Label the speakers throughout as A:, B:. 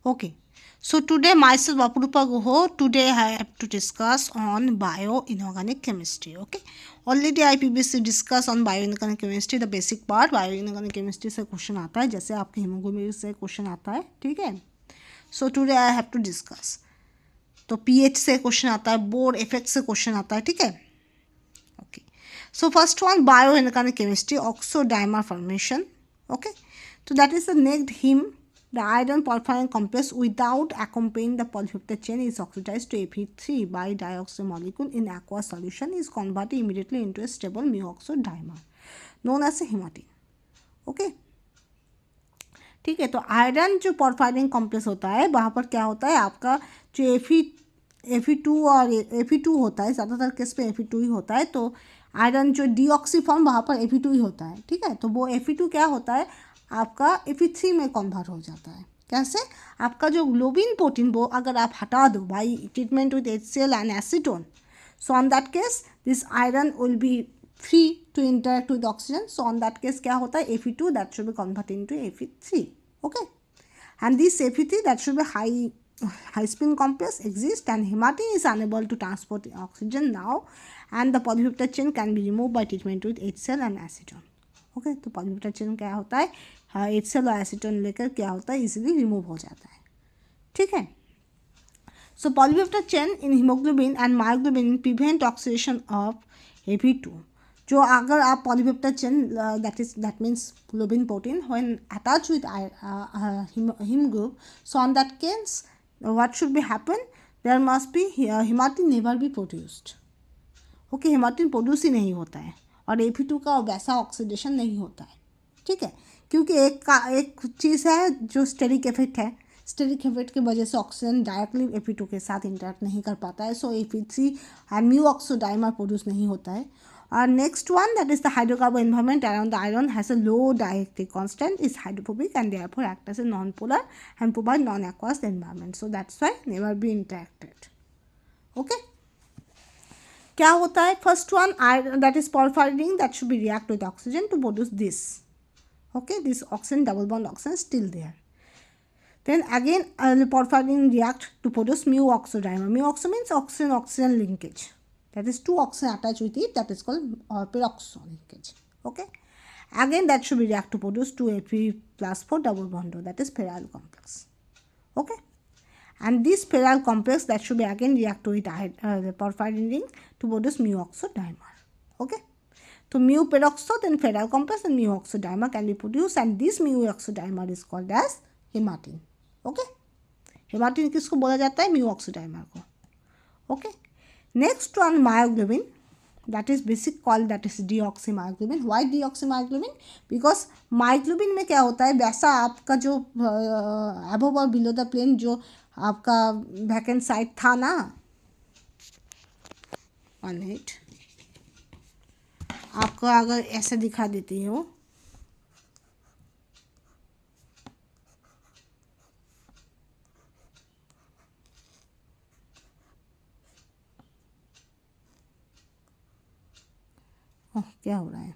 A: Okay. So today myself Apurupa Guho, today I have to discuss on bioinorganic chemistry. Okay. Already I previously discussed on bioinorganic chemistry the basic part. Bioinorganic chemistry से question आता है, जैसे आपके haemoglobin से question आता है, ठीक है. So today I have to discuss. तो pH से क्वेश्चन आता है, बोर इफेक्ट से क्वेश्चन आता है, ठीक है. Okay. So first one, bioinorganic chemistry, oxodimer formation. Okay. So that is the next heme. The iron porphyrin complex without accompanying the polypeptide chain is oxidized to Fe3 by dioxide molecule in aqueous solution is converted immediately into a stable mu-oxodimer known as a hematine. Okay. ठीक है. तो iron जो पोर्फायरिन complex होता है, वहाँ पर क्या होता है, आपका जो Fe2 और Fe2 होता है, ज़्यादातर केस पे Fe2 ही होता है. तो आयरन जो डीऑक्सी फॉर्म वहाँ पर Fe2 ही होता है, ठीक है. तो वो Fe2 क्या होता है, आपका Fe3 में कन्वर्ट हो जाता है. कैसे, आपका जो ग्लोबिन प्रोटीन वो अगर आप हटा दो by treatment with HCl and acetone, so on that case this iron will be free to interact with oxygen. So on that case क्या होता है, Fe2 that should be converted into Fe3. Okay. And this Fe3 that should be high spin complex exists and hematine is unable to transport oxygen now, and the polypeptide chain can be removed by treatment with HCl and acetone. Okay. तो polypeptide chain क्या होता है, HCl और acetone लेकर क्या होता है, easily remove हो जाता है, ठीक है. So polypeptide chain in hemoglobin and myoglobin prevent oxidation of Fe2. जो अगर आप polypeptide chain that means globin protein when attached with heme group, so on that case what should be happen, there must be hematine never be produced. Okay, hematine produce ही नहीं होता है और Fe2 का वैसा ऑक्सीडेशन नहीं होता है, ठीक है. क्योंकि एक चीज़ है जो स्टेरिक इफेक्ट है, स्टेरिक इफेक्ट की वजह से ऑक्सीजन डायरेक्टली Fe2 के साथ इंटरेक्ट नहीं कर पाता है. सो Fe3 एंड mu-oxodimer प्रोड्यूस नहीं होता है. और next one, that is the hydrocarbon environment around the iron has a low dielectric constant, is hydrophobic and therefore act as a non polar and provide non aqueous environment. So that's why never be interacted. Okay. क्या होता है, first one that is porphyrin that should be react with oxygen to produce this. Okay, this oxygen double bond oxygen is still there. Then again porphyrin react to produce mu-oxodimer. Mu-oxo means oxygen linkage, that is two oxygen attached with it, that is called peroxo linkage. Okay, again that should be react to produce 2Fe+4 double bond, that is peryl complex. Okay, and this peryl complex that should be again react with the porphyrin ring to produce mu-oxodimer. Okay. So mu peroxo, then peryl complex and mu-oxodimer can be produced, and this mu-oxodimer is called as hematine. Okay, hematine किसको बोला जाता है, mu-oxodimer को. Okay, next one myoglobin, that is basic called that is deoxymyoglobin. Why deoxymyoglobin? Because myoglobin में क्या होता है, वैसा आपका जो above और below the plane जो आपका vacant site था ना, on it आपको अगर ऐसे दिखा देती हो, क्या हो रहा है,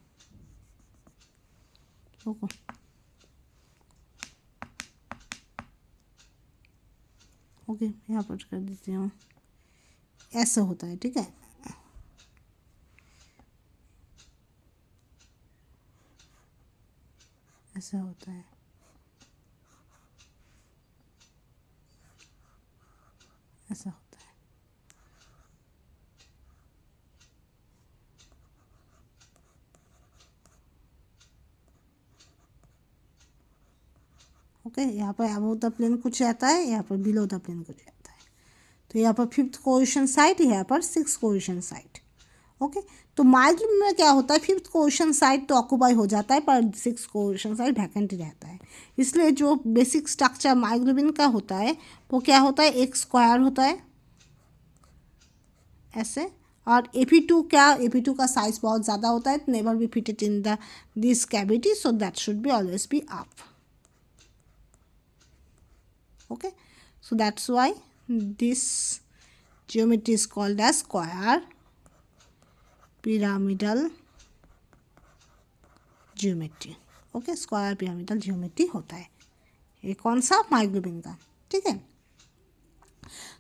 A: ओके यहाँ पर कर देती हूँ, ऐसा होता है, ठीक है. ऐसा होता है, ऐसा होता है. ओके, यहाँ पर अबव द प्लेन कुछ रहता है, यहाँ पर बिलो द प्लेन कुछ रहता है. तो यहाँ पर 5th कोएशन साइट, यहाँ पर 6th कोएशन साइट. ओके, तो मायोग्लोबिन में क्या होता है, 5th कोएशन साइट तो ऑक्यूपाई हो जाता है, पर 6th कोएशन साइट वैकेंट रहता है. इसलिए जो बेसिक स्ट्रक्चर मायोग्लोबिन का होता है वो क्या होता है, एक स्क्वायर होता है ऐसे. और Fe2 क्या, Fe2 का साइज बहुत ज़्यादा होता है, never be fitted in the this cavity, so that should be always be up. Okay, so that's why this geometry is called as square pyramidal geometry. Okay, square pyramidal geometry होता है. ये कौन सा, myoglobin का, ठीक है।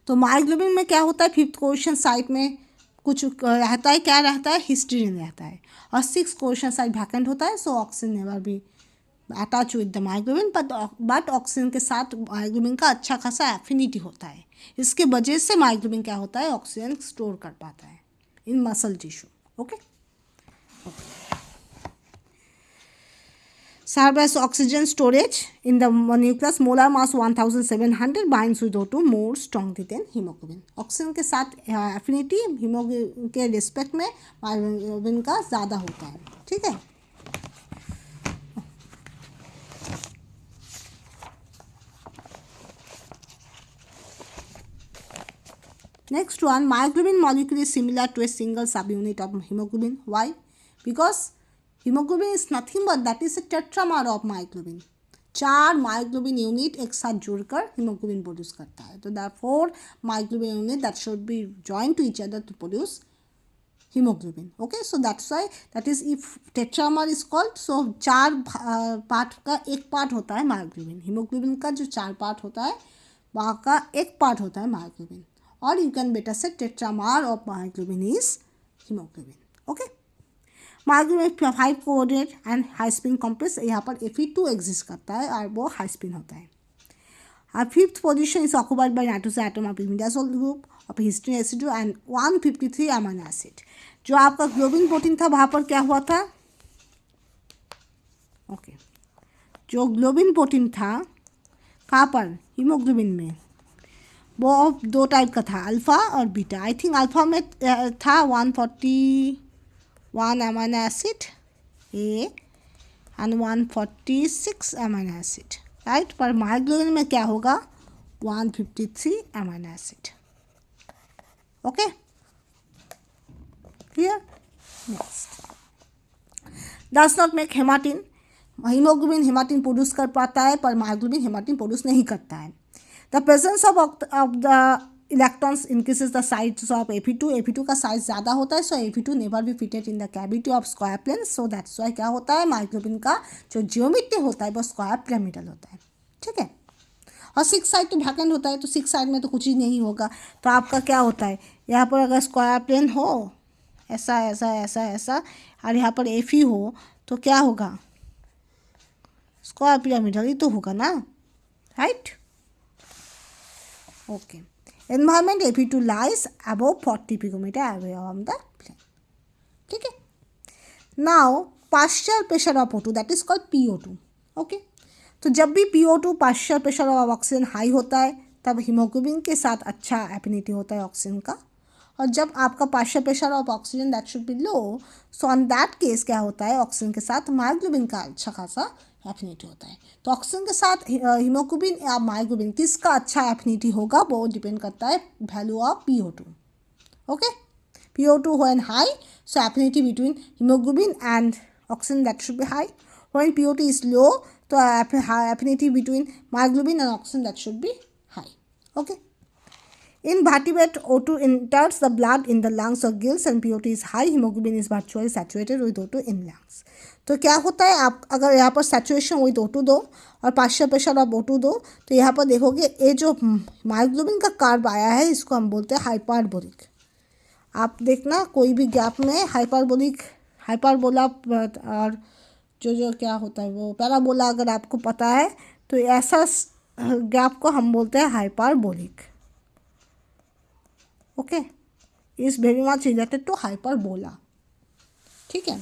A: तो myoglobin में क्या होता है, 5th क्वेश्चन साइट में कुछ रहता है, क्या रहता है, हिस्टीरिन रहता है, और 6th क्वेश्चन साइट वैकेंट होता है, सो ऑक्सीजन नेवर भी attach with the myoglobin, but oxygen के साथ मायोग्लोबिन का अच्छा खासा एफिनिटी होता है, इसके वजह से मायोग्लोबिन क्या होता है, ऑक्सीजन स्टोर कर पाता है in muscle tissue. Okay, serve as oxygen storage in the nucleus, molar mass 1700 binds with O2 more strongly than hemoglobin। Oxygen के साथ एफिनिटी हीमोग्लोबिन के रिस्पेक्ट में मायोग्लोबिन का ज़्यादा होता है, ठीक है। Next one, myoglobin molecule is similar to a single subunit of hemoglobin. Why? Because hemoglobin is nothing but that is a tetramer of myoglobin। 4 myoglobin unit एक साथ जुड़कर हीमोग्लोबिन प्रोड्यूस करता है, तो therefore myoglobin unit that should be joined to each other to produce hemoglobin। Okay, so that's why that is if tetramer is called, so 4 part का एक part होता है मायोग्लोबिन, हीमोग्लोबिन का जो 4 पार्ट होता है वहाँ का एक पार्ट होता है मायोग्लोबिन, और यू कैन बेटर से tetramer of myoglobin is haemoglobin. Okay, myoglobin 5 coordinate and high spin complex, यहाँ पर Fe2 एग्जिस्ट करता है और वो हाई स्पिन होता है। और 5th position is occupied by nitrogen atom of imidazole group of histidine acid and 153 amino acid. जो आपका ग्लोबिन प्रोटीन था वहाँ पर क्या हुआ था, ओके, जो ग्लोबिन प्रोटीन था कहाँ पर, हीमोग्लोबिन में, वो 2 टाइप का था, अल्फ़ा और बीटा। आई थिंक अल्फ़ा में था 141 amino acid A and 146 amino acid, right. पर मायोग्लोबिन में क्या होगा, 153 amino acid. Okay, clear. Next, does not make हेमाटिन। Haemoglobin हेमाटिन produce कर पाता है पर मायोग्लोबिन हेमाटिन प्रोड्यूस नहीं करता है। The presence of the electrons increases the size of Fe2। Fe2 का साइज ज़्यादा होता है, सो Fe2 never be fitted in the cavity of square plane, so that's why क्या होता है, मायोग्लोबिन का जो जियोमेट्री होता है वो स्क्वायर पिरामिडल होता है, ठीक है। और 6 साइड तो वैकेंट होता है, तो 6 साइड में तो कुछ ही नहीं होगा, तो आपका क्या होता है, यहाँ पर अगर स्क्वायर प्लेन हो ऐसा ऐसा ऐसा ऐसा और यहाँ पर Fe हो तो क्या होगा, स्क्वायर पिरामिडल ही तो होगा ना, right. Okay. Environment Fe2 lies above 40 picometer away from the plane. ठीक है। Now partial pressure of O2 that is called PO2. Okay. तो जब भी PO2 partial pressure of oxygen high होता है तब हीमोग्लोबिन के साथ अच्छा एफिनिटी होता है ऑक्सीजन का, और जब आपका partial pressure of oxygen that should B low, so on that case क्या होता है, ऑक्सीजन के साथ मायोग्लोबिन का अच्छा खासा एफिनिटी होता है। तो ऑक्सीजन के साथ हीमोग्लोबिन या मायोग्लोबिन किसका अच्छा एफिनिटी होगा वो डिपेंड करता है value of PO2। Okay, PO2 when high, so affinity between haemoglobin and oxygen that should be high. When PO2 is low, तो affinity between myoglobin and oxygen that should be high. Okay, in vertebrate O2 enters the blood in the lungs or gills and PO2 is high, hemoglobin is virtually saturated with O2 in lungs। तो क्या होता है, आप अगर यहाँ पर saturation with O2 दो और पार्शियल प्रेशर ऑफ O2 दो, तो यहाँ पर देखोगे ये जो मायोग्लोबिन का कार्ब आया है इसको हम बोलते हैं हाइपरबोलिक। आप देखना कोई भी गैप में हाइपरबोला और जो क्या होता है वो पैराबोला अगर आपको पता है तो ऐसा गैप को हम बोलते हैं hyperbolic. Okay, is very much related to hyperbola, ठीक है।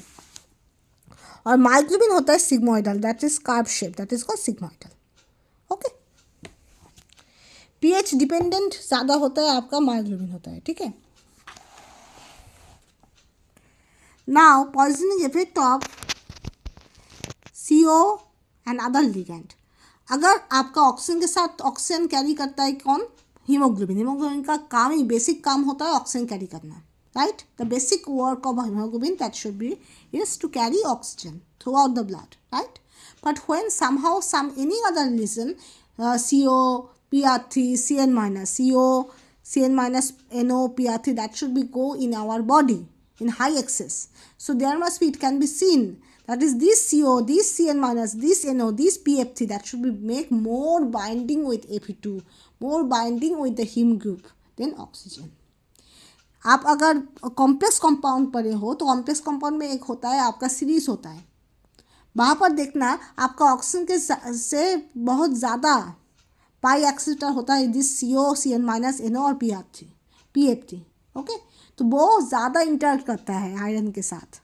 A: और मायोग्लोबिन होता है sigmoidal, that is curve shape, that is called sigmoidal. Okay, pH dependent ज़्यादा होता है आपका मायोग्लोबिन होता है, ठीक है। Now poisoning effect of CO and other ligand. अगर आपका ऑक्सीजन के साथ ऑक्सीजन कैरी करता है कौन, हीमोग्लोबिन का काम ही बेसिक काम होता है ऑक्सीजन कैरी करना, right. The basic work of haemoglobin that should be is to carry oxygen throughout the blood, right. But when somehow some any other reason CO PR3 CN minus CO CN minus NO PR3 that should be go in our body in high excess, so there must be, it can be seen that is this CO, this Cn minus, this NO, this PF3, that should be make more binding with Ap2, more binding with the heme group than oxygen. आप अगर complex compound पढ़े हो तो complex compound में एक होता है आपका सीरीज होता है, वहाँ पर देखना आपका ऑक्सीजन के से बहुत ज़्यादा पाई एक्सेप्टर होता है this CO, Cn minus, NO और PF3. ओके, तो वो ज़्यादा इंटरेक्ट करता है आयरन के साथ.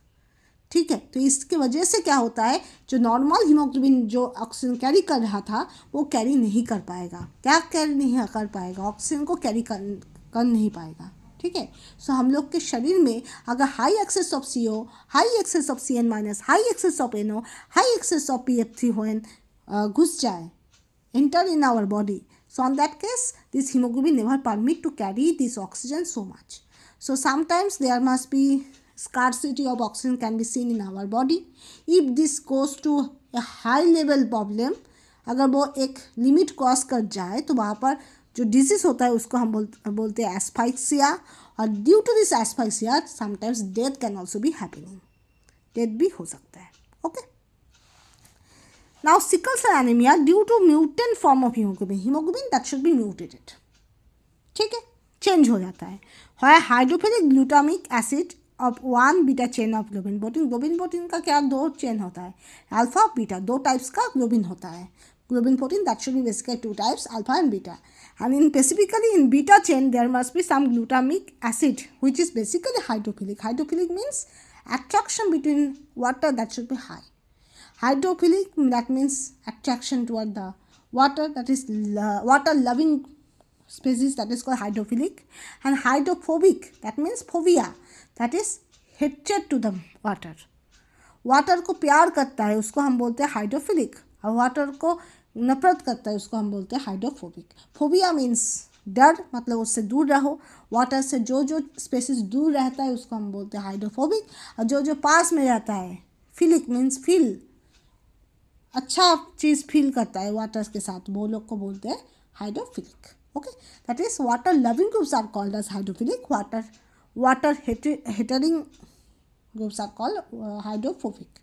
A: ठीक है, तो इसकी वजह से क्या होता है, जो नॉर्मल हीमोग्लोबिन जो ऑक्सीजन कैरी कर रहा था वो कैरी नहीं कर पाएगा. क्या कैरी नहीं कर पाएगा? ऑक्सीजन को कैरी कर नहीं पाएगा. ठीक है, सो हम लोग के शरीर में अगर high excess of CO, high excess of Cn minus, high excess of NO, high excess of PF3 होन घुस जाए, enter in our body, so on that case this hemoglobin never permit to carry this oxygen so much. So sometimes there must be scarcity of oxygen can be seen in our body. If this goes to a high level problem, अगर वो एक limit cross कर जाए तो वहाँ पर जो disease होता है उसको हम बोलते हैं एस्फाइक्सिया, और due to this asphyxia sometimes death can also be happening, death भी हो सकता है. Okay, now sickle cell anaemia due to mutant form of haemoglobin that should be mutated. ठीक है, चेंज हो जाता है. Hydrophilic glutamic acid of 1 beta chain of globin protein का क्या 2 चेन होता है, अल्फा बीटा, 2 टाइप्स का ग्लोबिन होता है. Globin protein that should be basically 2 types, alpha and beta. And specifically in beta chain there must be some glutamic acid which is basically hydrophilic. Hydrophilic means attraction between water, that should be high. Hydrophilic, that means attraction toward the water, that is water loving species, that is called hydrophilic. And hydrophobic, that means phobia, that is hatred to the water. Water को प्यार करता है उसको हम बोलते हैं hydrophilic, और water को नफरत करता है उसको हम बोलते हैं हाइड्रोफोबिक. फोबिया मीन्स डर, मतलब उससे दूर रहो. वाटर से जो जो स्पेसिस दूर रहता है उसको हम बोलते हैं हाइड्रोफोबिक, और जो जो पास में रहता है, फिलिक मीन्स फील, अच्छा चीज़ फील करता है वाटर के साथ, वो लोग को बोलते हैं hydrophilic. Okay, that is water loving groups are called as hydrophilic. Water hating groups are called hydrophobic.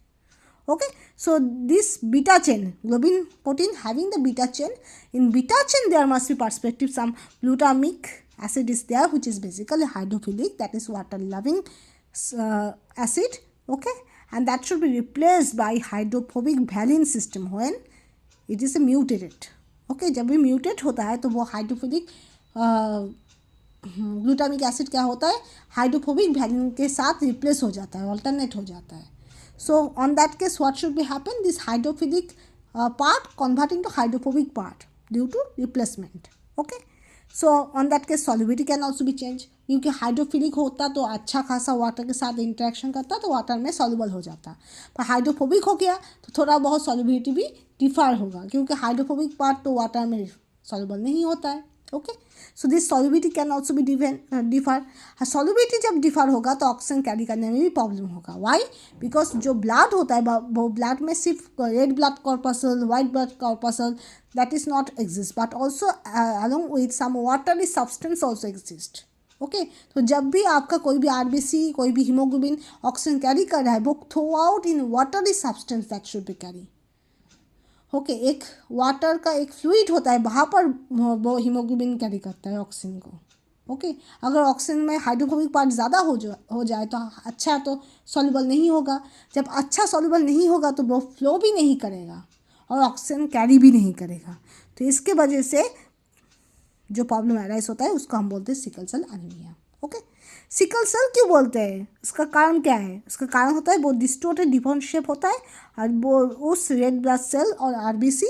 A: Okay, so this beta chain, globin protein having the beta chain, in beta chain there must be perspective some glutamic acid is there which is basically hydrophilic, that is water loving acid. Okay, and that should be replaced by hydrophobic valine system when it is a mutated. Okay, जब भी mutate होता है तो वो hydrophilic glutamic acid क्या होता है, hydrophobic valine के साथ रिप्लेस हो जाता है, ऑल्टरनेट हो जाता है. So on that case what should be happen, this hydrophilic part converting to hydrophobic part due to replacement. Okay, so on that case solubility can also be change, क्योंकि hydrophilic होता तो अच्छा खासा वाटर के साथ इंटरेक्शन करता तो water में सॉल्युबल हो जाता, पर हाइड्रोफोबिक हो गया तो थोड़ा बहुत सॉल्युबिलिटी भी डिफर होगा, क्योंकि हाइड्रोफोबिक पार्ट तो वाटर में सॉल्युबल नहीं होता है. Okay, so this solubility can also be differ. Solubility जब डिफर होगा तो ऑक्सीजन कैरी करने में भी प्रॉब्लम होगा. वाई? बिकॉज जो ब्लड होता है वो ब्लड में सिर्फ red blood corpuscle, white blood corpuscle, that is not exist, but also along with some watery substance also exist. Okay, तो जब भी आपका कोई भी RBC, कोई भी हीमोग्लोबिन ऑक्सीजन कैरी कर रहा है वो through out in watery substance that should be carry. Okay, एक वाटर का एक फ्लूइड होता है, वहाँ पर वो हीमोग्लोबिन कैरी करता है ऑक्सीजन को. ओके, अगर ऑक्सीजन में हाइड्रोफोबिक पार्ट ज़्यादा हो जाए तो अच्छा तो सॉल्युबल नहीं होगा. जब अच्छा सॉल्युबल नहीं होगा तो वो फ्लो भी नहीं करेगा और ऑक्सीजन कैरी भी नहीं करेगा. तो इसके वजह से जो प्रॉब्लम अराइज होता है उसको हम बोलते हैं sickle cell anaemia. Okay, sickle cell क्यों बोलते हैं, उसका कारण क्या है? उसका कारण होता है वो डिस्टोर्टेड डिफॉर्म शेप होता है और वो उस रेड ब्लड सेल और RBC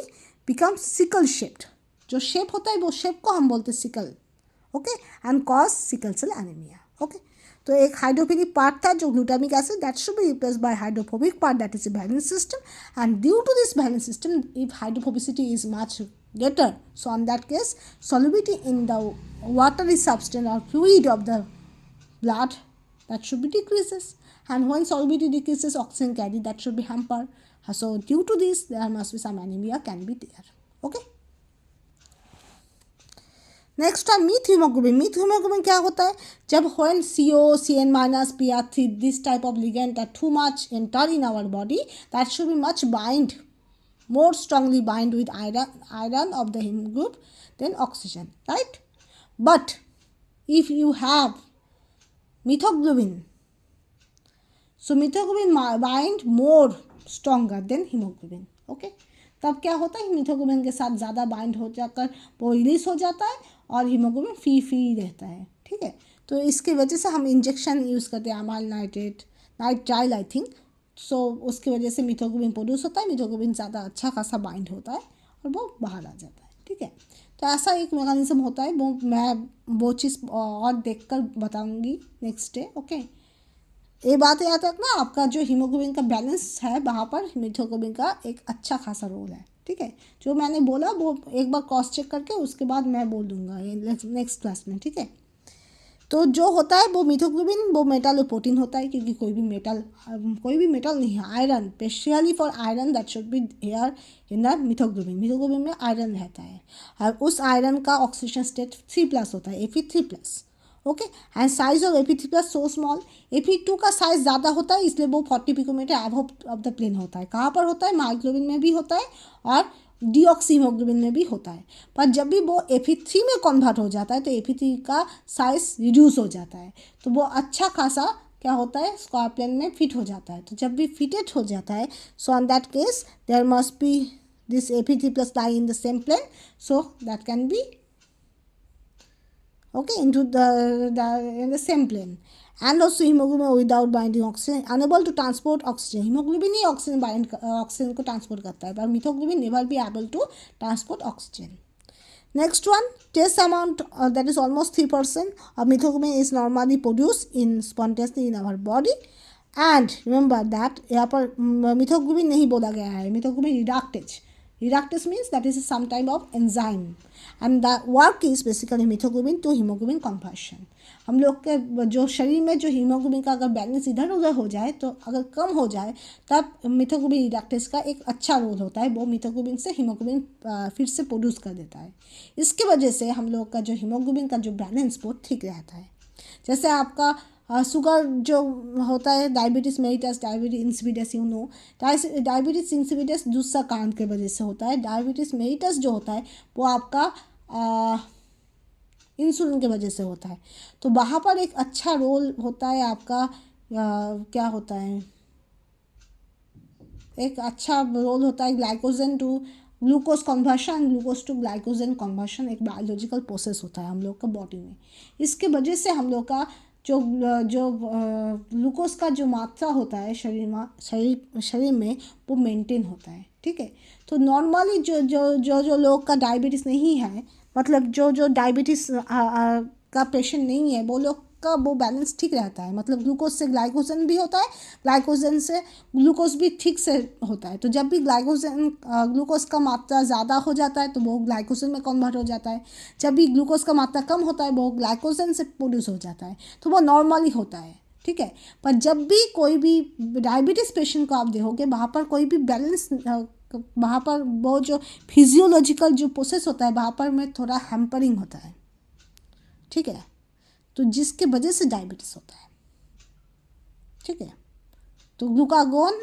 A: बिकम सिकल शेप्ड. जो शेप होता है वो शेप को हम बोलते हैं sickle. Okay, and cause sickle cell anaemia. Okay, तो एक हाइड्रोफिलिक पार्ट था जो glutamic acid, that should be replaced by hydrophobic part, that is a valence system. And due to this valence system if hydrophobicity is much greater, so on that case solubility in the watery substance or fluid of the blood that should be decreases, and when solubility decreases oxygen carry that should be hampered. So due to this there must be some anemia can be there. Okay, next है myth haemoglobin. Myth haemoglobin क्या होता है? जब when CO, CN minus, PR3, this type of ligand are too much enter in our body, that should be much bind, more strongly bind with iron of the heme group than oxygen, right? But if you have methoglobin, so methoglobin bind more stronger than hemoglobin, okay? तब क्या होता है, मीथोग्लोबिन के साथ ज़्यादा bind हो जाकर वो रिलीज हो जाता है और हीमोग्लोबिन फ्री रहता है, ठीक है। तो इसकी वजह से हम इंजेक्शन यूज़ करते हैं, अमाइल नाइट्राइल आई थिंक। सो उसकी वजह से मीथोग्लोबिन प्रोड्यूस होता है, मीथोग्लोबिन ज़्यादा अच्छा खासा बाइंड होता है और वो बाहर आ जाता है, ठीक है। तो ऐसा एक मैकेनिज्म होता है, वो मैं वो चीज़ और देख कर बताऊँगी नेक्स्ट डे, ओके। ये बात याद रखना, आपका जो हीमोग्लोबिन का बैलेंस है वहाँ पर मीथोग्लोबिन का एक अच्छा खासा रोल है, ठीक है। जो मैंने बोला वो एक बार क्रॉस चेक करके उसके बाद मैं बोल दूँगा ये नेक्स्ट क्लास में, ठीक है। तो जो होता है वो मीथोग्लोबिन वो मेटल प्रोटीन होता है, क्योंकि कोई भी मेटल नहीं है, iron specially for iron that should be here in the methaemoglobin. Methaemoglobin में आयरन रहता है और उस आयरन का ऑक्सीजन स्टेट 3+ होता है, Fe3+, okay. And size of Fe3+ so small. Fe2 का साइज ज़्यादा होता है, इसलिए वो 40 picometre above of the plane होता है। कहाँ पर होता है? मायोग्लोबिन में भी होता है और डीऑक्सीहीमोग्लोबिन में भी होता है। पर जब भी वो Fe3 में कन्वर्ट हो जाता है तो Fe3 का साइज रिड्यूस हो जाता है, तो वो अच्छा खासा क्या होता है, स्क्वायर प्लेन में फिट हो जाता है। तो जब भी फिटेड हो जाता है, so on that case there must be this Fe3+ lie in the same plane, so that can be okay into in the same plane. And also hemoglobin without binding oxygen, unable to transport oxygen. hemoglobin he oxygen को transport करता है, पर मीथोग्लोबिन never be able to transport oxygen. Next one, trace amount that is almost 3% of methoglobin is normally produced in spontaneously in our body. And remember that यहाँ पर methoglobin नहीं बोला गया है, methoglobin reductase. Reductase means that is some type of enzyme, and the work is basically methoglobin to hemoglobin conversion. हम लोग के जो शरीर में जो हीमोग्लोबिन का अगर बैलेंस इधर उधर हो जाए, तो अगर कम हो जाए, तब मीथोग्लोबिन रिडक्टेज का एक अच्छा रोल होता है, वो मीथोग्लोबिन से हीमोग्लोबिन फिर से प्रोड्यूस कर देता है। इसकी वजह से हम लोग का जो हीमोग्लोबिन का जो बैलेंस वो ठीक रहता है। जैसे आपका शुगर जो होता है, diabetes mellitus, diabetes insipidus, you know, diabetes insipidus दूसरा कारण के वजह से होता है। डायबिटीज़ मेलिटस जो होता है वो आपका इंसुलिन की वजह से होता है। तो वहाँ पर एक अच्छा रोल होता है आपका क्या होता है, एक अच्छा रोल होता है glycogen to glucose conversion, glucose to glycogen conversion एक बायोलॉजिकल प्रोसेस होता है हम लोग का बॉडी में। इसके वजह से हम लोग का जो ग्लूकोज का जो मात्रा होता है शरीर में वो मेंटेन होता है, ठीक है। तो नॉर्मली जो लोग का डायबिटीज़ नहीं है, मतलब जो डायबिटीज़ का पेशेंट नहीं है, वो लोग का वो बैलेंस ठीक रहता है। मतलब ग्लूकोज से ग्लाइकोजन भी होता है, ग्लाइकोजन से ग्लूकोज भी ठीक से होता है। तो जब भी ग्लूकोज का मात्रा ज़्यादा हो जाता है तो वो ग्लाइकोजन में कन्वर्ट हो जाता है, जब भी ग्लूकोज का मात्रा कम होता है वो ग्लाइकोजन से प्रोड्यूस हो जाता है, तो वो नॉर्मली होता है, ठीक है। पर जब भी कोई भी डायबिटीज़ पेशेंट को आप देखोगे, वहाँ पर कोई भी बैलेंस, वहाँ पर वो जो फिजियोलॉजिकल जो प्रोसेस होता है वहाँ पर में थोड़ा हैम्परिंग होता है, ठीक है। तो जिसके वजह से डायबिटीज़ होता है, ठीक है। तो glucagon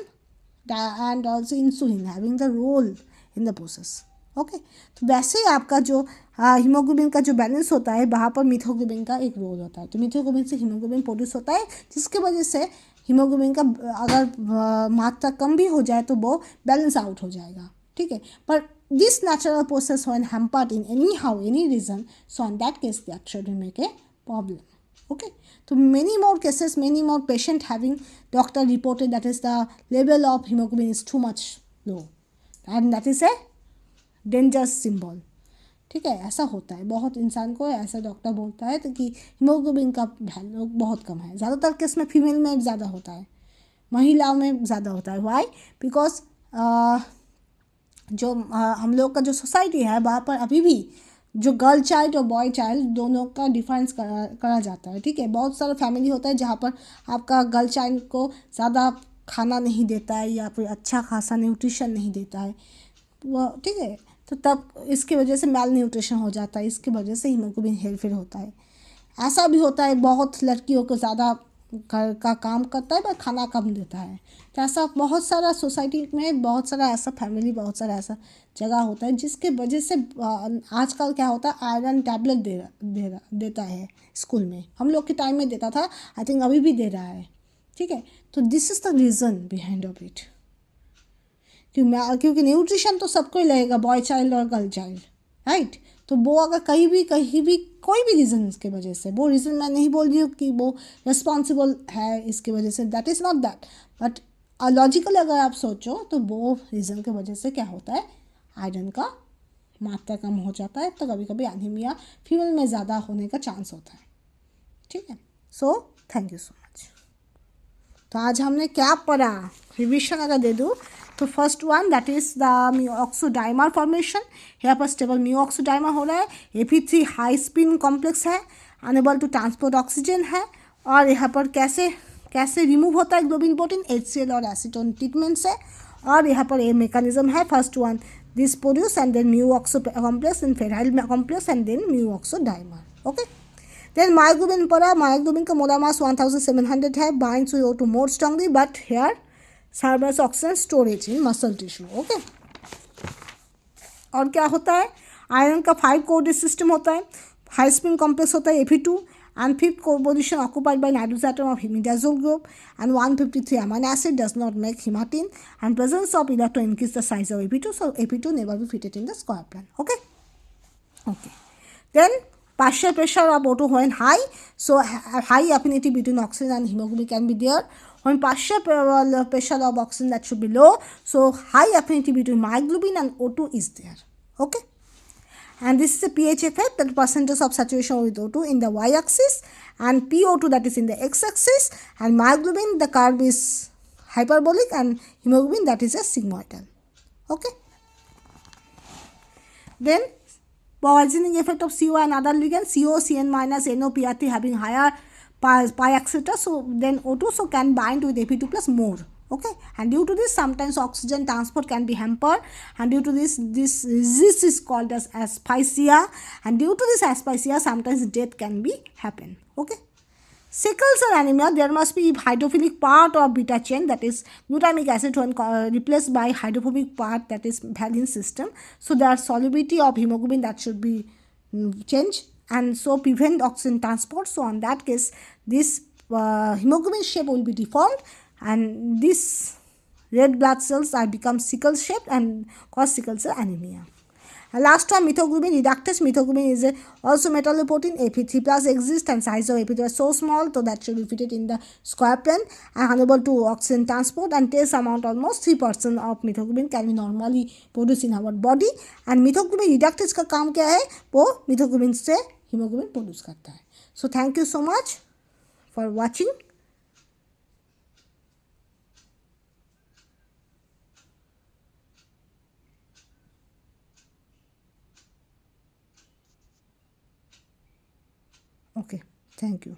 A: and also insulin having the role in the process, okay. तो वैसे ही आपका जो हीमोग्लोबिन का जो बैलेंस होता है वहाँ पर मीथोग्लोबिन का एक रोल होता है। तो मीथोग्लोबिन से हीमोग्लोबिन प्रोड्यूस होता है, जिसके वजह से हीमोग्लोबिन का अगर मात्रा कम भी हो जाए तो वो बैलेंस आउट हो जाएगा, ठीक है। पर this natural process when hampered in any reason, so on that case that should make a problem, okay. So many more cases, many more patient having doctor reported that is the level of hemoglobin is too much low, and that is a dangerous symbol, ठीक है। ऐसा होता है, बहुत इंसान को ऐसा doctor बोलता है तो कि हीमोग्लोबिन का वैल्यू बहुत कम है। ज़्यादातर केस में फीमेल में ज़्यादा होता है, महिलाओं में ज़्यादा होता है। वाई? बिकॉज जो हम लोग का जो सोसाइटी है वहाँ पर अभी भी जो गर्ल चाइल्ड और बॉय चाइल्ड दोनों का डिफरेंस करा जाता है, ठीक है। बहुत सारा फैमिली होता है जहाँ पर आपका गर्ल चाइल्ड को ज़्यादा खाना नहीं देता है या फिर अच्छा खासा न्यूट्रिशन नहीं देता है, वो ठीक है। तो तब इसकी वजह से मेल न्यूट्रिशन हो जाता है, इसकी वजह से हीमोग्लोबिन हेरफेर होता है। ऐसा भी होता है बहुत लड़कियों को ज़्यादा घर का काम करता है पर खाना कम देता है, तो ऐसा बहुत सारा सोसाइटी में बहुत सारा ऐसा फैमिली, बहुत सारा ऐसा जगह होता है जिसके वजह से आजकल क्या होता है आयरन टैबलेट देता है स्कूल में। हम लोग के टाइम में देता था, आई थिंक अभी भी दे रहा है, ठीक है। तो this is the reason behind of it, क्योंकि न्यूट्रिशन तो सबको ही लगेगा, बॉय चाइल्ड और गर्ल चाइल्ड, राइट। तो वो अगर कहीं भी कोई भी रीज़न इसके वजह से, वो रीज़न मैं नहीं बोल रही हूँ कि वो रिस्पॉन्सिबल है इसकी वजह से, that is not that, but logical अगर आप सोचो तो वो रीज़न की वजह से क्या होता है, आयरन का मात्रा कम हो जाता है, तो कभी कभी एनीमिया फीमेल में ज़्यादा होने का चांस होता है, ठीक है। So thank you so much. तो आज हमने क्या पढ़ा, रिविजन अगर दे दूँ तो first one that is the mu oxo dimer formation. यहाँ पर स्टेबल म्यूऑक्सोडाइमर हो रहा है, Ap3 हाई स्पिन कॉम्प्लेक्स है, अनेबल टू ट्रांसपोर्ट ऑक्सीजन है, और यहाँ पर कैसे कैसे रिमूव होता है ग्लोबिन प्रोटीन, HCl और एसीटोन ट्रीटमेंट से। और यहाँ पर ये मेकानिज्म है, first one this produce and then mu oxo complex in ferryl complex and then mu oxo dimer, okay. Then myoglobin पड़ा, मायोग्लोबिन का मोलर मास 1700 है, binds to O2 more strongly but here serves oxygen storage in muscle tissue, okay. और क्या होता है, iron का 5 coded system होता है, हाई स्पिन कॉम्प्लेक्स होता है Ap2 and fifth position occupied by nitrogen atom of imidazole group and 153 amino acid does not make hematine and presence of electron increase the size of Ap2, so Ap2 never be fitted in the square plan, okay. Then partial pressure of O2 when high, so high affinity between oxygen and hemoglobin can be there. When partial pressure of oxygen that should be low, so high affinity between myoglobin and O2 is there, okay. And this is the pH effect, that percentage of saturation with O2 in the y-axis and PO2 that is in the x-axis, and myoglobin the curve is hyperbolic and hemoglobin that is a sigmoidal, okay. Then poisoning effect of CO and other ligands, CO, Cn minus, NO, PR3 having higher pi etc. So then O2 so can bind with Ap2 plus more, okay. And due to this sometimes oxygen transport can be hampered, and due to this is called as asphyxia, and due to this asphyxia sometimes death can be happen, okay. Sickle cell anemia, there must be hydrophilic part of beta chain, that is glutamic acid when replaced by hydrophobic part, that is Valin system. So there solubility of hemoglobin that should be changed, and so prevent oxygen transport. So on that case this hemoglobin shape will be deformed, and this red blood cells are become sickle shaped and cause sickle cell anemia. Last one, methoglobin reductase. Methoglobin is also metalloprotein. Ap3 plus exists and size of Ap2 is so small, so that should be fitted in the square plane and unable to oxygen transport, and trace amount almost 3% of methoglobin can be normally produced in our body. And methoglobin reductase का काम क्या है, वो methoglobin से hemoglobin produce करता है. So thank you so much for watching. Okay, thank you.